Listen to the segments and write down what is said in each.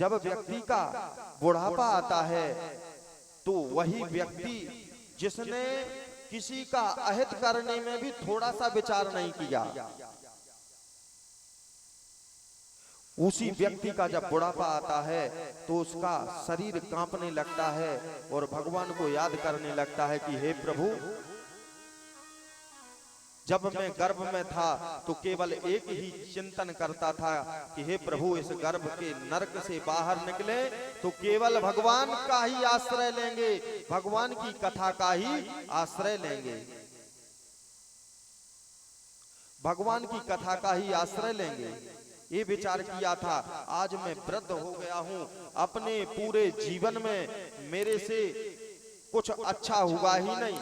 जब व्यक्ति का बुढ़ापा आता है तो वही व्यक्ति जिसने किसी का अहित करने में भी थोड़ा सा विचार नहीं किया, उसी व्यक्ति का जब बुढ़ापा आता है तो उसका शरीर कांपने लगता है और भगवान को याद करने लगता है कि हे प्रभु, जब मैं गर्भ में था तो केवल एक ही चिंतन करता था कि हे प्रभु, इस गर्भ के नरक से बाहर निकले तो केवल भगवान का ही आश्रय लेंगे, भगवान की कथा का ही आश्रय लेंगे, भगवान की कथा का ही आश्रय लेंगे। ये विचार किया था। आज मैं वृद्ध हो गया हूं, अपने पूरे जीवन में मेरे से कुछ अच्छा हुआ ही नहीं।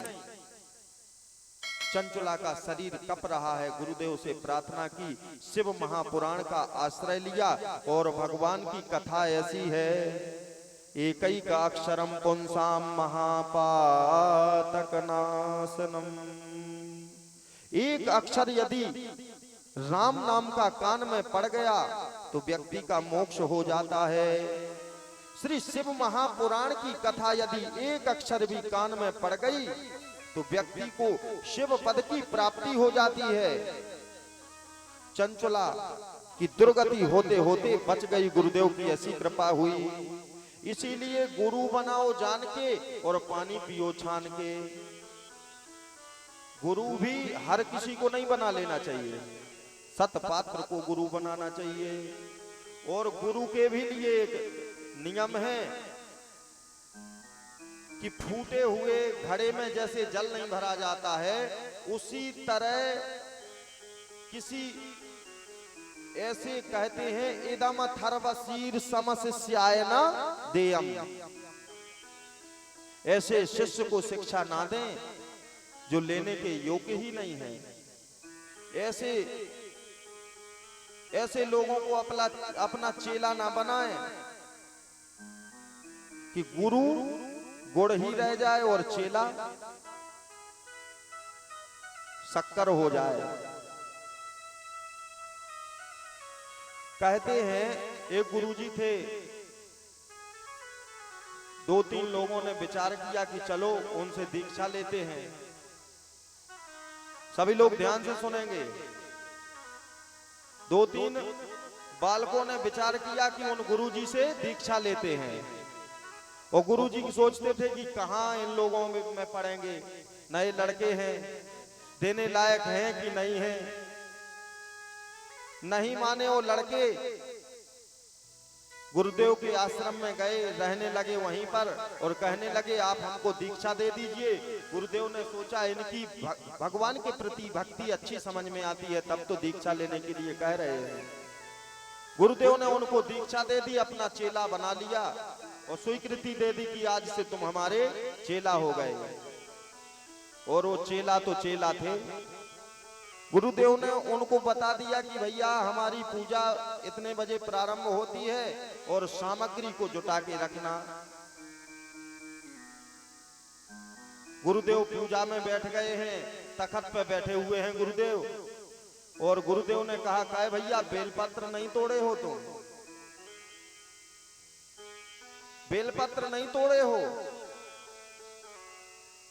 चंचला का शरीर कप रहा है, गुरुदेव से प्रार्थना की, शिव महापुराण का आश्रय लिया और भगवान की कथा ऐसी है, एकैक अक्षरम पुंसाम महापातक नाशनम। एक अक्षर यदि राम नाम का कान में पड़ गया तो व्यक्ति का मोक्ष हो जाता है। श्री शिव महापुराण की कथा यदि एक अक्षर भी कान में पड़ गई तो व्यक्ति को शिव पद की प्राप्ति हो जाती है। चंचला की दुर्गति होते होते बच गई, गुरुदेव की ऐसी कृपा हुई। इसीलिए गुरु बनाओ जान के और पानी पियो छान के। गुरु भी हर किसी को नहीं बना लेना चाहिए, सतपात्र को गुरु बनाना चाहिए। और गुरु के भी लिए एक नियम है कि फूटे हुए घड़े में जैसे जल नहीं भरा जाता है, उसी तरह किसी ऐसे कहते हैं इदम थर्वशीर समस्यायन देयम, ऐसे शिष्य को शिक्षा ना दें जो लेने के योग्य ही नहीं है। ऐसे लोगों को अपना चेला ना बनाएं कि गुरु गुड़ ही रह जाए और चेला शक्कर हो जाए। कहते हैं एक गुरुजी थे, 2-3 लोगों ने विचार किया कि चलो उनसे दीक्षा लेते हैं। सभी लोग ध्यान से सुनेंगे। 2-3 बालकों ने विचार किया कि उन गुरुजी से दीक्षा लेते हैं। और गुरुजी सोचते थे कि कहां इन लोगों में पढ़ेंगे, नए लड़के हैं, देने लायक हैं कि नहीं हैं। नहीं माने वो लड़के, गुरुदेव के आश्रम में गए, रहने लगे वहीं पर और कहने लगे आप हमको दीक्षा दे दीजिए। गुरुदेव ने सोचा इनकी भगवान के प्रति भक्ति अच्छी समझ में आती है, तब तो दीक्षा लेने के लिए कह रहे हैं। गुरुदेव ने उनको दीक्षा दे दी, अपना चेला बना लिया और स्वीकृति दे दी कि आज से तुम हमारे चेला हो गए। और वो चेला तो चेला थे। गुरुदेव ने उनको बता दिया कि भैया हमारी पूजा इतने बजे प्रारंभ होती है और सामग्री को जुटा के रखना। गुरुदेव पूजा में बैठ गए हैं, तखत पे बैठे हुए हैं गुरुदेव। और गुरुदेव ने कहा काय भैया बेलपत्र नहीं तोड़े हो तुम, बेलपत्र नहीं तोड़े हो।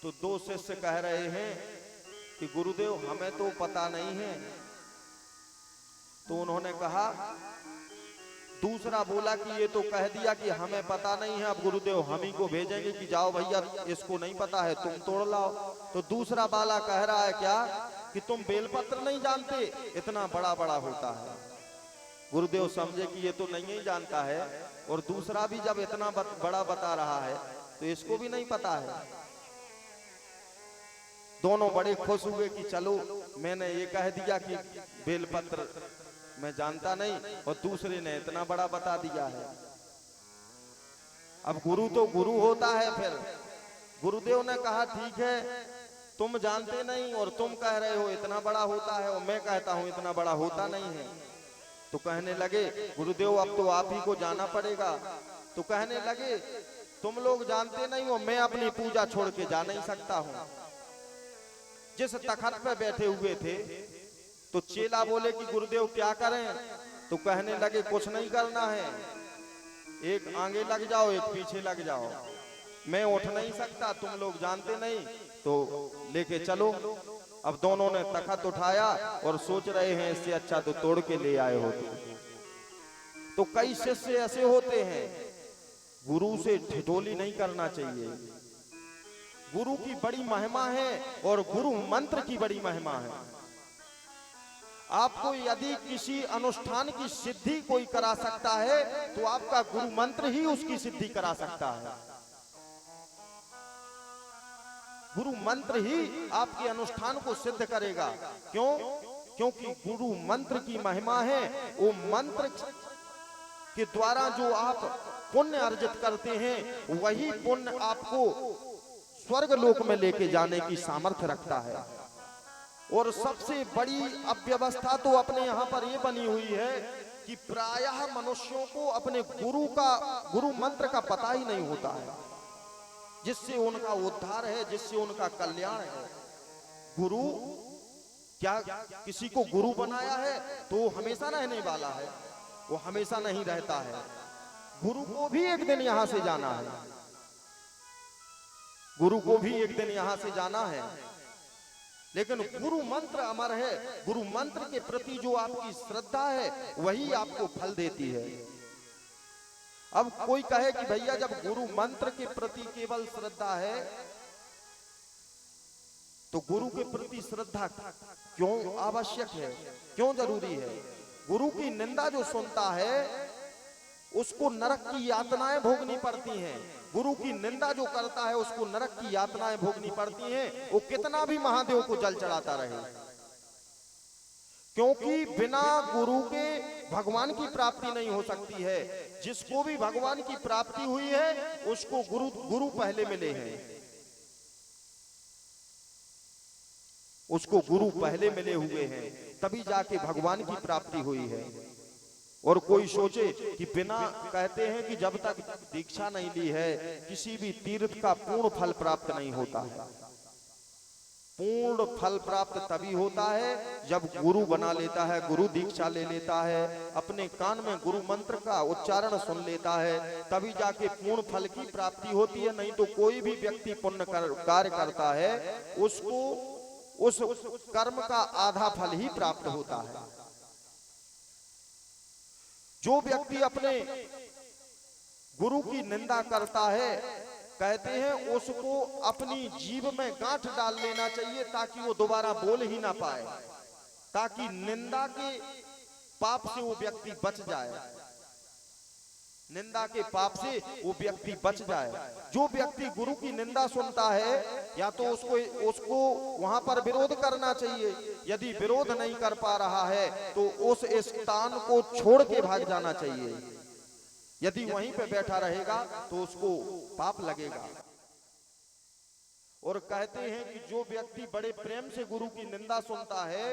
तो 2 शिष्य कह रहे हैं कि गुरुदेव हमें तो पता नहीं है। तो उन्होंने कहा, दूसरा बोला कि ये तो कह दिया कि हमें पता नहीं है, अब गुरुदेव हम ही को भेजेंगे कि जाओ भैया इसको नहीं पता है तुम तोड़ लाओ। तो दूसरा बाला कह रहा है क्या कि तुम बेलपत्र नहीं जानते, इतना बड़ा बड़ा होता है। गुरुदेव समझे कि ये तो नहीं ही जानता है और दूसरा भी जब इतना बड़ा बता रहा है तो इसको भी नहीं पता है। दोनों बड़े खुश हुए कि चलो मैंने ये कह दिया कि बेलपत्र मैं जानता नहीं और दूसरे ने इतना बड़ा बता दिया है। अब गुरु तो गुरु होता है। फिर गुरुदेव ने कहा ठीक है तुम जानते नहीं और तुम कह रहे हो इतना बड़ा होता है और मैं कहता हूं इतना बड़ा होता नहीं है। तो कहने लगे गुरुदेव अब तो आप ही को जाना पड़ेगा। तो कहने लगे तुम लोग जानते नहीं हो, मैं अपनी पूजा छोड़ के जा नहीं सकता हूं। जिस तखत पे बैठे हुए थे तो चेला बोले कि गुरुदेव क्या करें। तो कहने लगे कुछ नहीं करना है, एक आगे लग जाओ, एक पीछे लग जाओ। मैं उठ नहीं सकता, तुम लोग जानते नहीं, तो लेके चलो। अब दोनों ने तखत उठाया और सोच रहे हैं इससे अच्छा तो तोड़ के ले आए हो। तो कई शिष्य ऐसे होते हैं, गुरु से ठिठोली नहीं करना चाहिए। गुरु की बड़ी महिमा है और गुरु मंत्र की बड़ी महिमा है। आपको यदि किसी अनुष्ठान की सिद्धि कोई करा सकता है तो आपका गुरु मंत्र ही उसकी सिद्धि करा सकता है। गुरु मंत्र ही आपके अनुष्ठान को सिद्ध करेगा। क्यों? क्योंकि गुरु मंत्र की महिमा है। वो मंत्र के द्वारा जो आप पुण्य अर्जित करते हैं, वही पुण्य आपको स्वर्ग लोक में लेके जाने की सामर्थ्य रखता है। और सबसे बड़ी अव्यवस्था तो अपने यहाँ पर ये बनी हुई है कि प्रायः मनुष्यों को अपने गुरु मंत्र का पता ही नहीं होता है, जिससे उनका उद्धार है, जिससे उनका कल्याण है। गुरु क्या किसी को गुरु बनाया है तो हमेशा रहने वाला है? वो हमेशा नहीं रहता है। गुरु को भी एक दिन यहां से जाना है। गुरु को भी एक दिन यहां से जाना है, लेकिन गुरु मंत्र अमर है। गुरु मंत्र के प्रति जो आपकी श्रद्धा है वही आपको फल देती है। अब कोई कहे कि भैया जब गुरु मंत्र के प्रति केवल श्रद्धा है तो गुरु के प्रति श्रद्धा क्यों आवश्यक है, क्यों जरूरी है? गुरु की निंदा जो सुनता है उसको नरक की यातनाएं भोगनी पड़ती हैं। गुरु की निंदा जो करता है उसको नरक की यातनाएं भोगनी पड़ती हैं, वो कितना भी महादेव को जल चढ़ाता रहे। क्योंकि बिना गुरु के भगवान की प्राप्ति नहीं हो सकती है। जिसको भी भगवान की प्राप्ति हुई है उसको गुरु पहले मिले हैं, उसको गुरु पहले मिले हुए हैं, तभी जाके भगवान की प्राप्ति हुई है। और कोई सोचे कि बिना, कहते हैं कि जब तक दीक्षा नहीं ली है किसी भी तीर्थ का पूर्ण फल प्राप्त नहीं होता है। पूर्ण फल प्राप्त तभी होता है जब गुरु बना लेता है, गुरु दीक्षा ले लेता है, अपने कान में गुरु मंत्र का उच्चारण सुन लेता है, तभी जाके पूर्ण फल की प्राप्ति होती है। नहीं तो कोई भी व्यक्ति पुण्य कार्य करता है उसको उस कर्म का आधा फल ही प्राप्त होता है। जो व्यक्ति अपने गुरु की निंदा करता है, कहते हैं उसको अपनी जीभ में गांठ डाल लेना चाहिए ताकि वो दोबारा बोल ही ना पाए, ताकि निंदा के पाप से वो व्यक्ति बच जाए, निंदा के पाप से वो व्यक्ति बच जाए। जो व्यक्ति गुरु की निंदा सुनता है या तो उसको वहां पर विरोध करना चाहिए। यदि विरोध नहीं कर पा रहा है तो उस स्थान को छोड़ के भाग जाना चाहिए। यदि वहीं पे बैठा रहेगा तो उसको पाप लगेगा। और कहते हैं कि जो व्यक्ति बड़े प्रेम से गुरु की निंदा सुनता है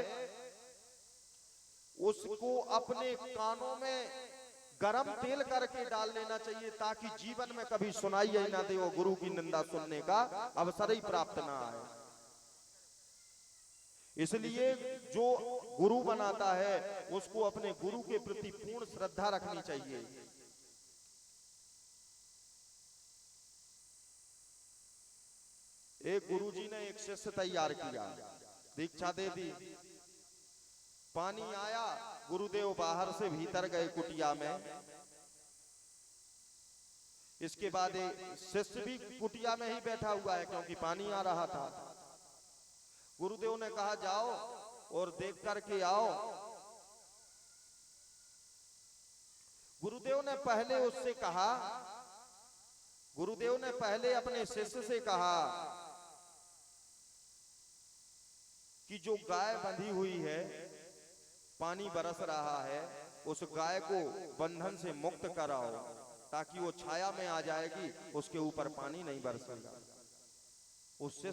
उसको अपने कानों में गरम तेल करके डाल लेना चाहिए ताकि जीवन में कभी सुनाई ही ना दे, वो गुरु की निंदा सुनने का अवसर ही प्राप्त ना आए। इसलिए जो गुरु बनाता है उसको अपने गुरु के प्रति पूर्ण श्रद्धा रखनी चाहिए। एक गुरुजी ने एक शिष्य तैयार किया, दीक्षा दे दी, पानी आया, गुरुदेव बाहर से भीतर गए कुटिया में। इसके बाद शिष्य भी कुटिया में ही बैठा हुआ है क्योंकि पानी आ रहा था। गुरुदेव ने कहा जाओ और देख करके आओ। गुरुदेव ने पहले उससे कहा, गुरुदेव ने पहले अपने शिष्य से कहा कि जो गाय बंधी हुई है, पानी बरस रहा है, उस गाय को बंधन से मुक्त कराओ ताकि वो छाया में आ जाएगी, उसके ऊपर पानी नहीं बरसेगा। उससे